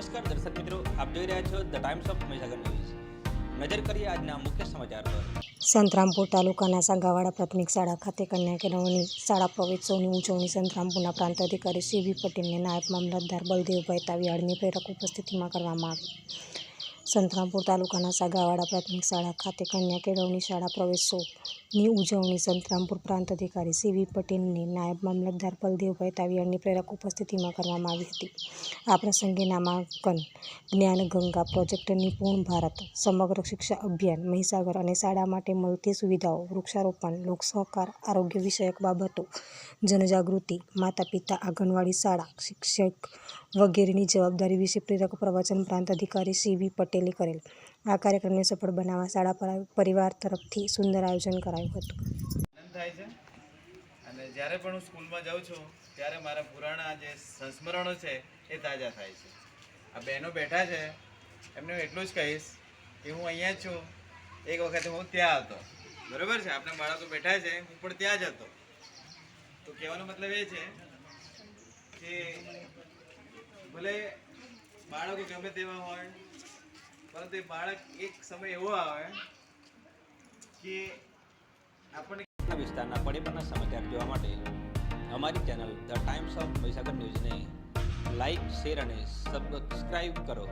નમસ્કાર દર્શક મિત્રો, આપ જોઈ રહ્યા છો the Times of Mahisagar news. નજર કરીએ આજના મુખ્ય સમાચાર પર. સંતરામપુર તાલુકાના સાગાવાડા પ્રાથમિક શાળા ખાતે કન્યા કેળવણી શાળા પ્રવેશોત્સવની ઉજવણી સંતરામપુરના પ્રાંત અધિકારી સીવી પટેલને નાયબ મામલતદાર બલદેવભાઈ તાવિયાડની પ્રેરક ઉપસ્થિતિમાં કરવામાં આવી. સંતરામપુર તાલુકાના સાગાવાડા પ્રાથમિક શાળા ખાતે કન્યા કેળવણી શાળા પ્રવેશોત્સવની ઉજવણી સંતરામપુર પ્રાંત અધિકારી સીવી પટેલને નાયબ મામલતદાર બલદેવભાઈ તાવિયાડની પ્રેરક ઉપસ્થિતિમાં કરવામાં આવી હતી. આ પ્રસંગે નામાંકન જ્ઞાનગંગા પ્રોજેક્ટ, નિપુણ ભારત, સમગ્ર શિક્ષા અભિયાન મહીસાગર અને શાળા માટે મળતી સુવિધાઓ, વૃક્ષારોપણ, લોકસહકાર, આરોગ્ય વિષયક બાબતો, જનજાગૃતિ, માતા પિતા, આંગણવાડી શાળા શિક્ષક વગેરેની જવાબદારી વિશે પ્રેરક પ્રવચન પ્રાંત અધિકારી સીવી પટેલે કરેલ. આ કાર્યક્રમને સફળ બનાવવા શાળા પરિવાર તરફથી સુંદર આયોજન કરાયું હતું. આનંદ થાય છે અને જ્યારે પણ હું સ્કૂલમાં જાઉં છું ત્યારે મારા પુરાણા જે સંસ્મરણો છે એ તાજા થાય છે. આ બહેનો બેઠા છે એમને હું એટલું જ કહીશ કે હું અહીંયા જ છું. એક વખતે હું ત્યાં હતો, બરાબર છે, આપણા બાળકો બેઠા છે, હું પણ ત્યાં જ હતો. તો કહેવાનો મતલબ એ છે કે ભલે બાળકો ગમે તેવા હોય, પરંતુ એ બાળક એક સમય એવો આવે કે આપણને વિસ્તારના પડેપણના સમાચાર જોવા માટે અમારી channel the Times of Mahisagar ન્યૂઝને લાઇક, શેર અને સબસ્ક્રાઇબ કરો.